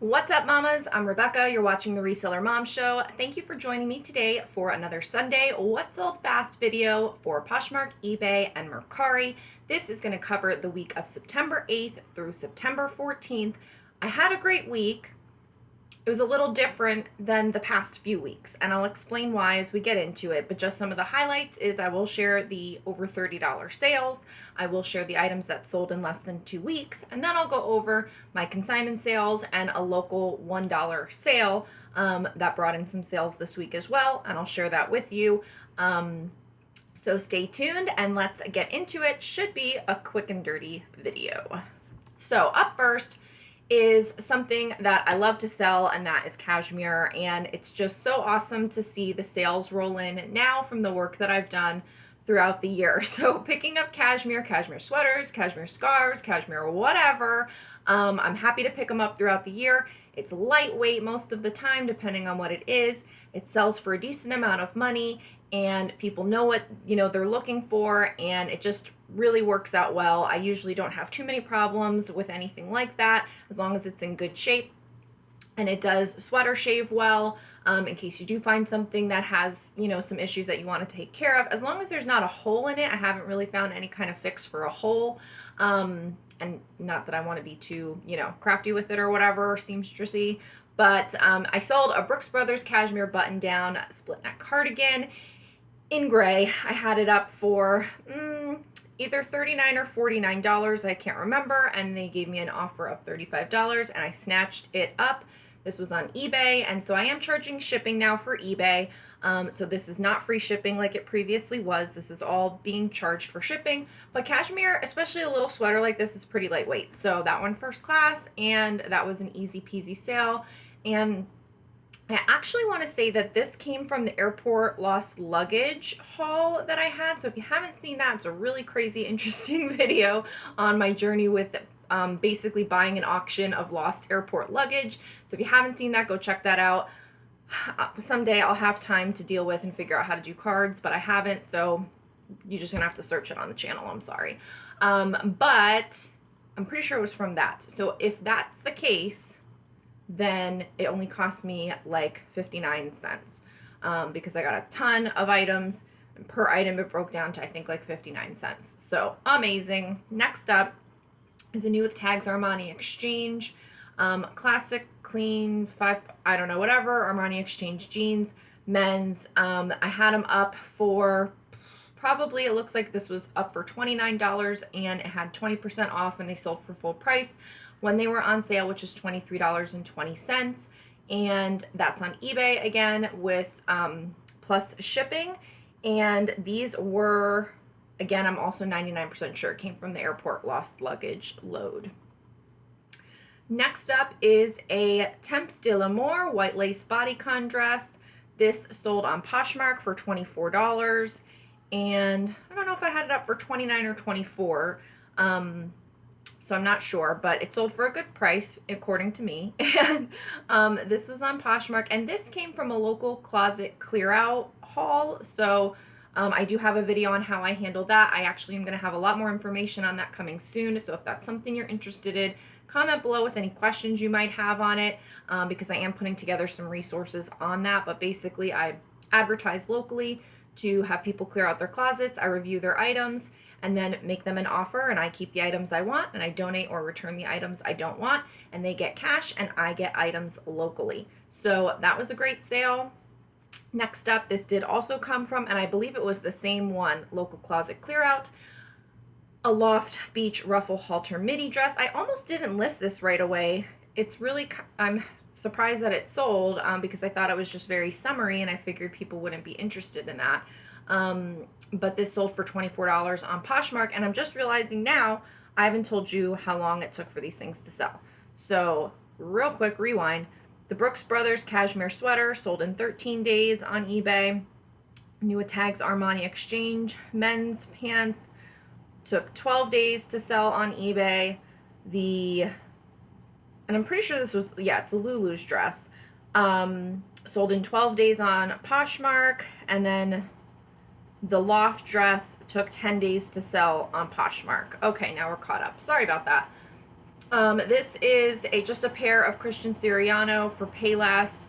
What's up, mamas? I'm Rebecca. You're watching the Reseller Mom Show. Thank you for joining me today for another Sunday What Sold Fast video for Poshmark, eBay, and Mercari. This is going to cover the week of September 8th through September 14th. I had a great week. It was a little different than the past few weeks, and I'll explain why as we get into it, but just some of the highlights is I will share the over $30 sales, I will share the items that sold in less than 2 weeks, and then I'll go over my consignment sales and a local $1 sale that brought in some sales this week as well, and I'll share that with you. So stay tuned and let's get into it. Should be a quick and dirty video. So up first is something that I love to sell, and that is cashmere, and it's just so awesome to see the sales roll in now from the work that I've done throughout the year. So picking up cashmere sweaters, cashmere scarves, cashmere whatever, I'm happy to pick them up throughout the year. It's lightweight most of the time, depending on what it is. It sells for a decent amount of money, and people know what they're looking for, and it just really works out well. I usually don't have too many problems with anything like that, as long as it's in good shape. And it does sweater shave well, in case you do find something that has, some issues that you want to take care of. As long as there's not a hole in it, I haven't really found any kind of fix for a hole. And not that I want to be too, crafty with it or whatever, or seamstressy. But I sold a Brooks Brothers cashmere button-down split neck cardigan in gray. I had it up for either $39 or $49, I can't remember, and they gave me an offer of $35, and I snatched it up. This was on eBay, and so I am charging shipping now for eBay. So this is not free shipping like it previously was. This is all being charged for shipping. But cashmere, especially a little sweater like this, is pretty lightweight. So that one first class, and that was an easy peasy sale. And I actually want to say that this came from the airport lost luggage haul that I had. So if you haven't seen that, it's a really crazy, interesting video on my journey with basically buying an auction of lost airport luggage. So if you haven't seen that, go check that out. Someday I'll have time to deal with and figure out how to do cards, but I haven't. So you're just going to have to search it on the channel. I'm sorry. But I'm pretty sure it was from that. So if that's the case, then it only cost me like 59 cents because I got a ton of items, and per item it broke down to I think like 59 cents. So amazing. Next up is a new with tags Armani Exchange, classic clean whatever Armani Exchange jeans, men's. I had them up for probably, it looks like this was up for $29, and it had 20% off, and they sold for full price when they were on sale, which is $23.20. And that's on eBay again with plus shipping. And these were, again, I'm also 99% sure it came from the airport lost luggage load. Next up is a Temps de l'Amour white lace bodycon dress. This sold on Poshmark for $24. And I don't know if I had it up for $29 or $24. So I'm not sure, but it sold for a good price, according to me. And this was on Poshmark, and this came from a local closet clear out haul. So I do have a video on how I handle that. I actually am going to have a lot more information on that coming soon. So if that's something you're interested in, comment below with any questions you might have on it, because I am putting together some resources on that. But basically, I advertise locally to have people clear out their closets. I review their items and then make them an offer, and I keep the items I want, and I donate or return the items I don't want, and they get cash and I get items locally. So that was a great sale. Next up, this did also come from, and I believe it was the same one, local closet clear out, a Loft Beach ruffle halter midi dress. I almost didn't list this right away. It's really, I'm surprised that it sold because I thought it was just very summery, and I figured people wouldn't be interested in that. But this sold for $24 on Poshmark, and I'm just realizing now I haven't told you how long it took for these things to sell. So real quick rewind. The Brooks Brothers cashmere sweater sold in 13 days on eBay. New with tags Armani Exchange men's pants took 12 days to sell on eBay. And I'm pretty sure this was, it's a Lulu's dress. Sold in 12 days on Poshmark, and then the Loft dress took 10 days to sell on Poshmark. Okay, now we're caught up. Sorry about that. This is just a pair of Christian Siriano for Payless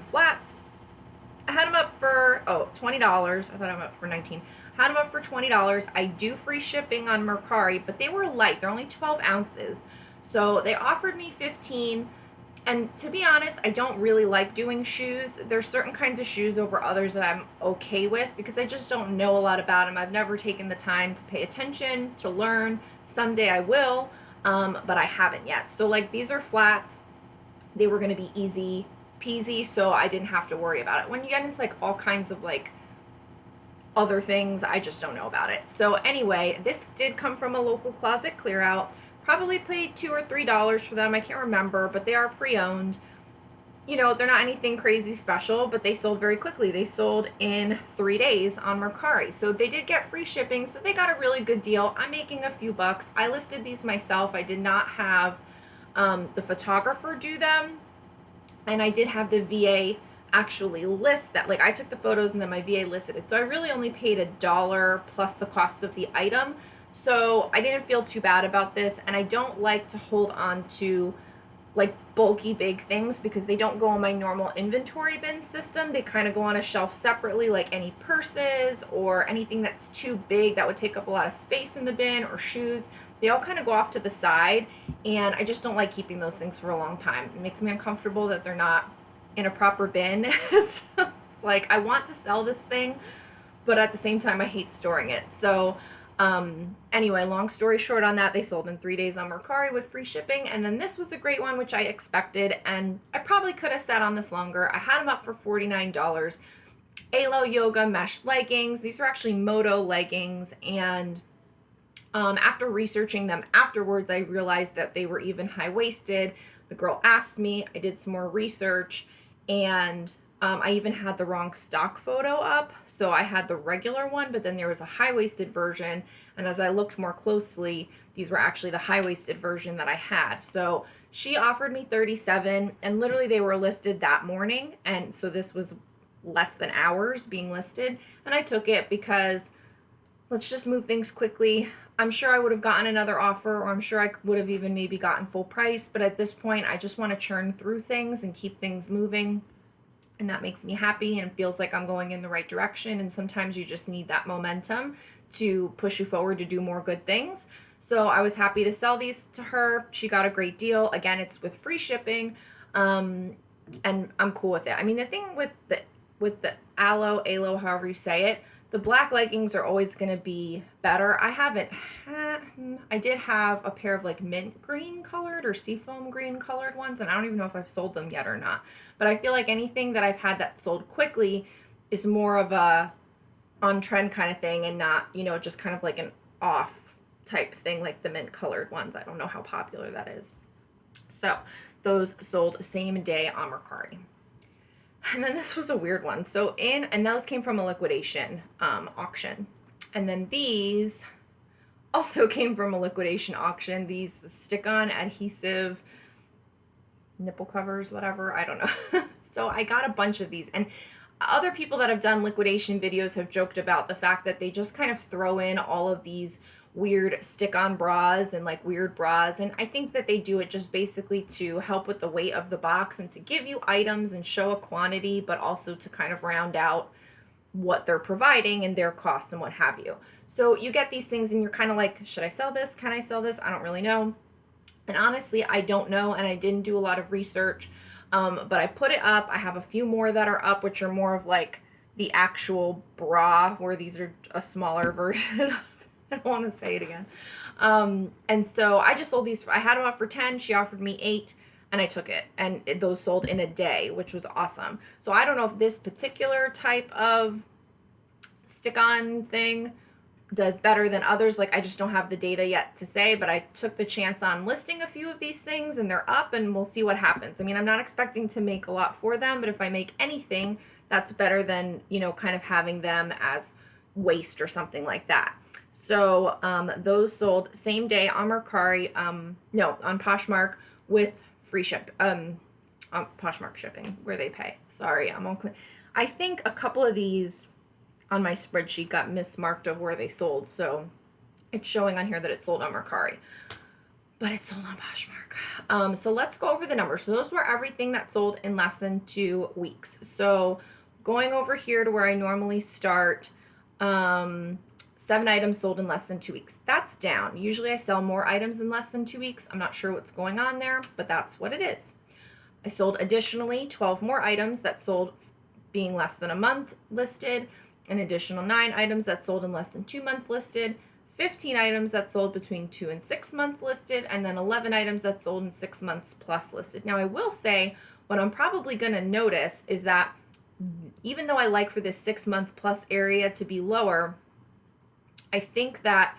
flats. I had them up for $20. I thought I up for $19. Had them up for $20. I do free shipping on Mercari, but they were light. They're only 12 ounces. So they offered me 15. And to be honest, I don't really like doing shoes. There's certain kinds of shoes over others that I'm okay with because I just don't know a lot about them. I've never taken the time to pay attention, to learn. Someday I will, but I haven't yet. So like these are flats. They were going to be easy peasy, so I didn't have to worry about it. When you get into like all kinds of like other things, I just don't know about it. So anyway, this did come from a local closet clear out. Probably paid $2 or $3 for them. I can't remember, but they are pre-owned. You know, they're not anything crazy special, but they sold very quickly. They sold in 3 days on Mercari. So they did get free shipping, so they got a really good deal. I'm making a few bucks. I listed these myself. I did not have the photographer do them, and I did have the VA actually list that. Like I took the photos and then my VA listed it. So I really only paid $1 plus the cost of the item. So I didn't feel too bad about this, and I don't like to hold on to like bulky big things because they don't go on my normal inventory bin system. They kind of go on a shelf separately, like any purses or anything that's too big that would take up a lot of space in the bin, or shoes. They all kind of go off to the side, and I just don't like keeping those things for a long time. It makes me uncomfortable that they're not in a proper bin. It's like I want to sell this thing, but at the same time I hate storing it. So anyway, long story short on that, they sold in 3 days on Mercari with free shipping. And then this was a great one, which I expected, and I probably could have sat on this longer. I had them up for $49. Alo Yoga mesh leggings. These are actually Moto leggings, and after researching them afterwards, I realized that they were even high-waisted. The girl asked me, I did some more research, and I even had the wrong stock photo up. So I had the regular one, but then there was a high-waisted version. And as I looked more closely, these were actually the high-waisted version that I had. So she offered me $37, and literally they were listed that morning. And so this was less than hours being listed. And I took it because let's just move things quickly. I'm sure I would have gotten another offer, or I'm sure I would have even maybe gotten full price. But at this point, I just want to churn through things and keep things moving. And that makes me happy, and it feels like I'm going in the right direction. And sometimes you just need that momentum to push you forward to do more good things. So I was happy to sell these to her. She got a great deal. Again, it's with free shipping, and I'm cool with it. I mean, the thing with the alo, however you say it, the black leggings are always going to be better. I did have a pair of like mint green colored or seafoam green colored ones, and I don't even know if I've sold them yet or not. But I feel like anything that I've had that sold quickly is more of a on trend kind of thing, and not, you know, just kind of like an off type thing like the mint colored ones. I don't know how popular that is. So those sold same day on Mercari. And then this was a weird one. And those came from a liquidation auction. And then these also came from a liquidation auction. These stick-on adhesive nipple covers, whatever, I don't know. So I got a bunch of these. And other people that have done liquidation videos have joked about the fact that they just kind of throw in all of these weird stick-on bras and like weird bras, and I think that they do it just basically to help with the weight of the box and to give you items and show a quantity, but also to kind of round out what they're providing and their costs and what have you. So you get these things and you're kind of like, should I sell this? Can I sell this? I don't really know. And honestly, I don't know, and I didn't do a lot of research, but I put it up. I have a few more that are up, which are more of like the actual bra, where these are a smaller version. I don't want to say it again. And so I just sold these. I had them up for 10. She offered me 8, and I took it. And those sold in a day, which was awesome. So I don't know if this particular type of stick-on thing does better than others. Like, I just don't have the data yet to say, but I took the chance on listing a few of these things, and they're up, and we'll see what happens. I mean, I'm not expecting to make a lot for them, but if I make anything, that's better than, you know, kind of having them as waste or something like that. So those sold same day on Mercari, on Poshmark with free ship, on Poshmark shipping, where they pay. Sorry, I think a couple of these on my spreadsheet got mismarked of where they sold, so it's showing on here that it sold on Mercari. but it's sold on Poshmark. So let's go over the numbers. So those were everything that sold in less than 2 weeks. So going over here to where I normally start, 7 items sold in less than 2 weeks. That's down. Usually I sell more items in less than 2 weeks. I'm not sure what's going on there, but that's what it is. I sold additionally 12 more items that sold being less than a month listed, an additional 9 items that sold in less than 2 months listed, 15 items that sold between 2 and 6 months listed, and then 11 items that sold in 6 months plus listed. Now I will say what I'm probably going to notice is that even though I like for this 6 month plus area to be lower, I think that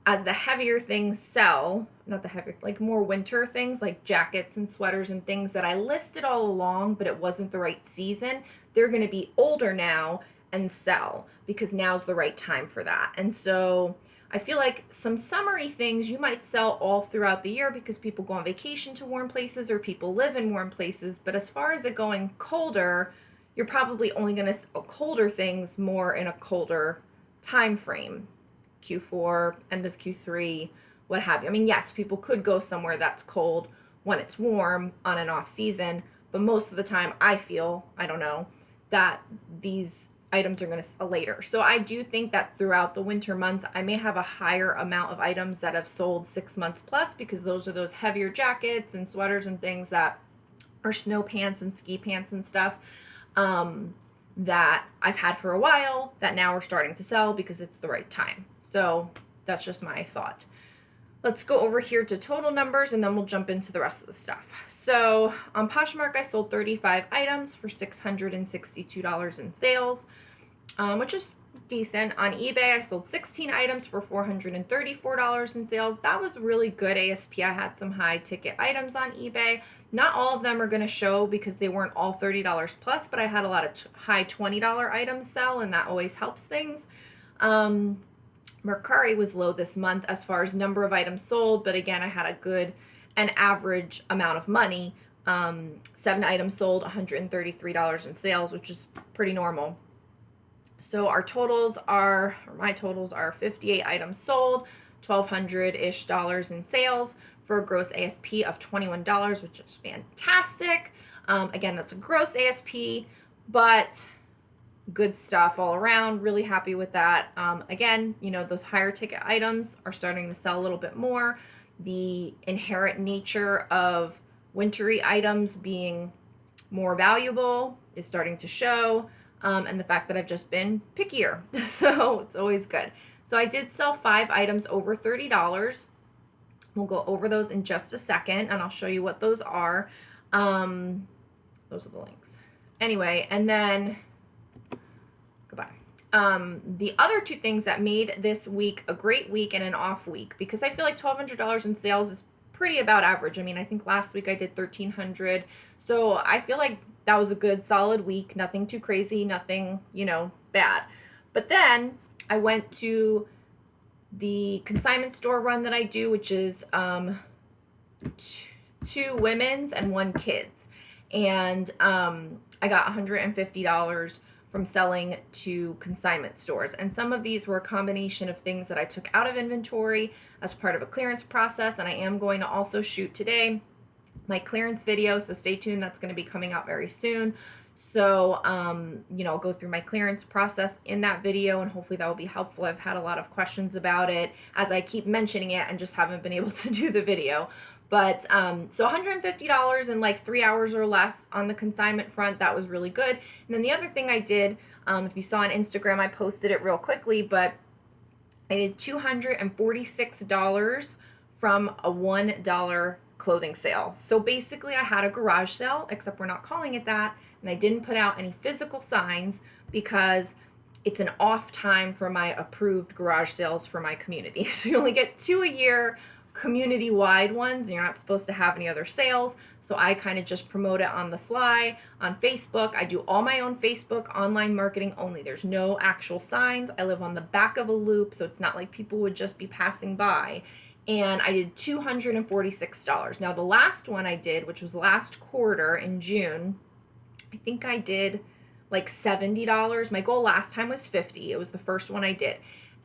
as the heavier things sell, not the heavier, like more winter things like jackets and sweaters and things that I listed all along, but it wasn't the right season, they're going to be older now and sell because now's the right time for that. And so I feel like some summery things you might sell all throughout the year because people go on vacation to warm places or people live in warm places. But as far as it going colder, you're probably only going to sell colder things more in a colder time frame. Q4, end of Q3, what have you. I mean, yes, people could go somewhere that's cold when it's warm on an off season, but most of the time I feel, I don't know, that these items are going to sell later. So I do think that throughout the winter months, I may have a higher amount of items that have sold 6 months plus because those are those heavier jackets and sweaters and things that are snow pants and ski pants and stuff. That I've had for a while that now are starting to sell because it's the right time. So that's just my thought. Let's go over here to total numbers and then we'll jump into the rest of the stuff. So on Poshmark, I sold 35 items for $662 in sales, which is decent. On eBay, I sold 16 items for $434 in sales. That was really good ASP. I had some high ticket items on eBay. Not all of them are going to show because they weren't all $30 plus, but I had a lot of high $20 items sell, and that always helps things. Mercari was low this month as far as number of items sold, but again, I had a good and average amount of money. 7 items sold, $133 in sales, which is pretty normal. So our totals are, or my totals are 58 items sold, $1,200-ish in sales for a gross ASP of $21, which is fantastic. Again, that's a gross ASP, but good stuff all around. Really happy with that. Again, you know, those higher ticket items are starting to sell a little bit more. The inherent nature of wintry items being more valuable is starting to show. And the fact that I've just been pickier. So it's always good. So I did sell 5 items over $30. We'll go over those in just a second, and I'll show you what those are. Those are the links. Anyway, and then, goodbye. The other 2 things that made this week a great week and an off week, because I feel like $1,200 in sales is pretty about average. I mean, I think last week I did $1,300. So I feel like that was a good solid week. Nothing too crazy, nothing, you know, bad. But then I went to the consignment store run that I do, which is 2 women's and 1 kids. And I got $150 from selling to consignment stores. And some of these were a combination of things that I took out of inventory as part of a clearance process. And I am going to also shoot today my clearance video, so stay tuned. That's going to be coming out very soon. So, you know, I'll go through my clearance process in that video, and hopefully that will be helpful. I've had a lot of questions about it as I keep mentioning it and just haven't been able to do the video. But so $150 in like 3 hours or less on the consignment front. That was really good. And then the other thing I did, if you saw on Instagram, I posted it real quickly, but I did $246 from a $1 clothing sale. So basically I had a garage sale, except we're not calling it that, and I didn't put out any physical signs because it's an off time for my approved garage sales for my community. So you only get 2 a year, community-wide ones, and you're not supposed to have any other sales. So I kind of just promote it on the sly on Facebook. I do all my own Facebook online marketing only. There's no actual signs. I live on the back of a loop, so it's not like people would just be passing by. And I did $246. Now the last one I did, which was last quarter in June, I think I did like $70. My goal last time was $50. It was the first one I did.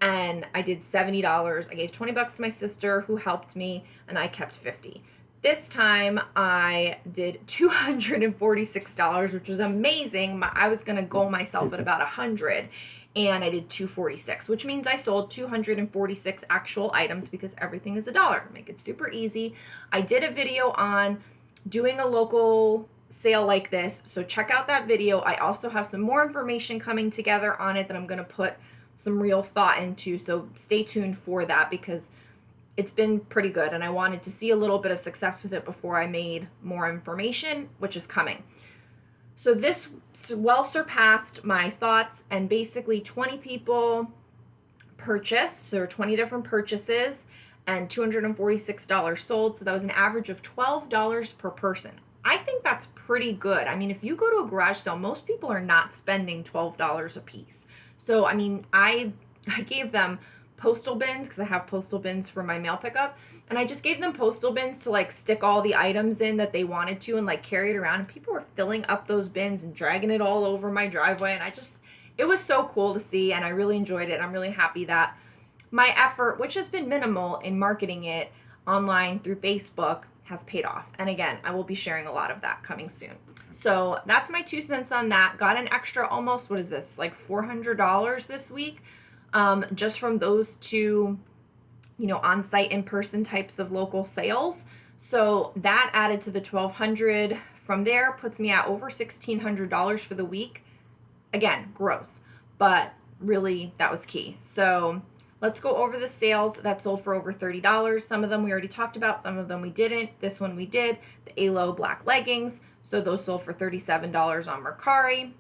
and I did $70. I gave $20 to my sister who helped me, and I kept $50. This time I did $246, which was amazing. I was gonna goal myself at about $100, and I did $246, which means I sold 246 actual items because everything is $1. Make it super easy. I did a video on doing a local sale like this, so check out that video. I also have some more information coming together on it that I'm gonna put some real thought into, so stay tuned for that because it's been pretty good, and I wanted to see a little bit of success with it before I made more information, which is coming. So this well surpassed my thoughts, and basically 20 people purchased, so there were 20 different purchases, and $246 sold, so that was an average of $12 per person. I think that's pretty good. I mean, if you go to a garage sale, most people are not spending $12 a piece. So, I mean, I gave them postal bins because I have postal bins for my mail pickup, and I just gave them postal bins to like stick all the items in that they wanted to and like carry it around, and people were filling up those bins and dragging it all over my driveway, and it was so cool to see, and I really enjoyed it. I'm really happy that my effort, which has been minimal in marketing it online through Facebook, has paid off. And again, I will be sharing a lot of that coming soon. So that's my 2 cents on that. Got an extra almost, what is this, like $400 this week, just from those two, on-site, in-person types of local sales. So that added to the $1,200 from there puts me at over $1,600 for the week. Again, gross, but really that was key. So let's go over the sales that sold for over $30. Some of them we already talked about, some of them we didn't. This one we did. The ALO black leggings, so those sold for $37 on Mercari.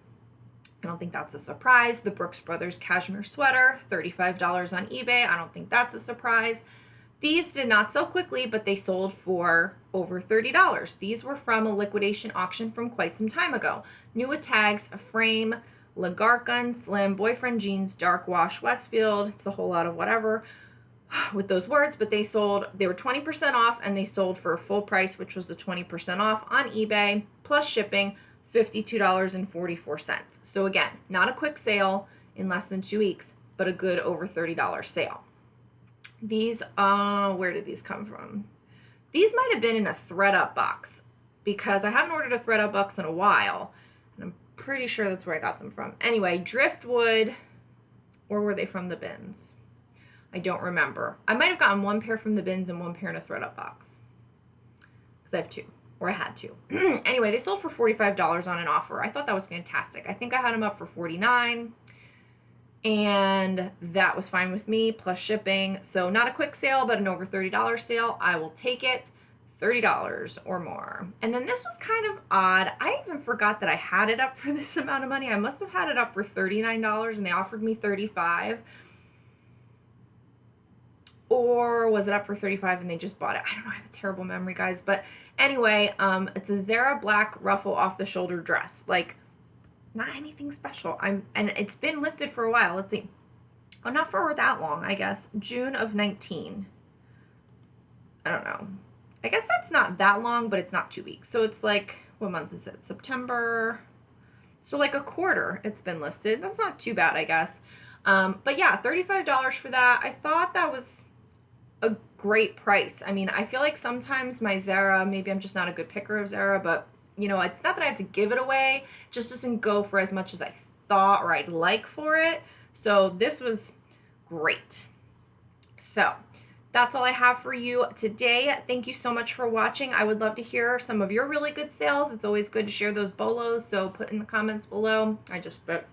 I don't think that's a surprise. The Brooks Brothers cashmere sweater, $35 on eBay. I don't think that's a surprise. These did not sell quickly, but they sold for over $30. These were from a liquidation auction from quite some time ago. New with tags, a frame, Lagarcon, Slim, Boyfriend Jeans, Dark Wash, Westfield. It's a whole lot of whatever with those words, but they were 20% off, and they sold for full price, which was the 20% off on eBay, plus shipping, $52.44. So again, not a quick sale in less than 2 weeks, but a good over $30 sale. These, where did these come from? These might have been in a ThredUp box because I haven't ordered a ThredUp box in a while, and I'm pretty sure that's where I got them from. Anyway, Driftwood, or were they from the bins? I don't remember. I might have gotten one pair from the bins and one pair in a ThredUp box because I have two, or I had two. Anyway, they sold for $45 on an offer. I thought that was fantastic. I think I had them up for $49, and that was fine with me, plus shipping. So not a quick sale, but an over $30 sale. I will take it. $30 or more. And then this was kind of odd. I even forgot that I had it up for this amount of money. I must have had it up for $39 and they offered me $35. Or was it up for $35 and they just bought it? I don't know. I have a terrible memory, guys. But anyway, it's a Zara black ruffle off the shoulder dress. Like, not anything special. And it's been listed for a while. Let's see. Oh, not for that long, I guess. June of 19. I don't know. I guess that's not that long, but it's not 2 weeks. So it's like, what month is it? September. So like a quarter it's been listed. That's not too bad, I guess. But yeah, $35 for that. I thought that was a great price. I mean, I feel like sometimes my Zara, maybe I'm just not a good picker of Zara, but it's not that I have to give it away. It just doesn't go for as much as I thought or I'd like for it. So this was great. So that's all I have for you today. Thank you so much for watching. I would love to hear some of your really good sales. It's always good to share those bolos, so put in the comments below. I just put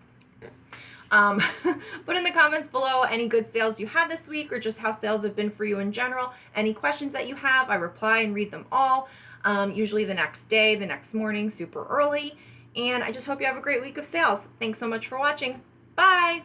in the comments below any good sales you had this week or just how sales have been for you in general. Any questions that you have, I reply and read them all, usually the next day, the next morning, super early. And I just hope you have a great week of sales. Thanks so much for watching. Bye!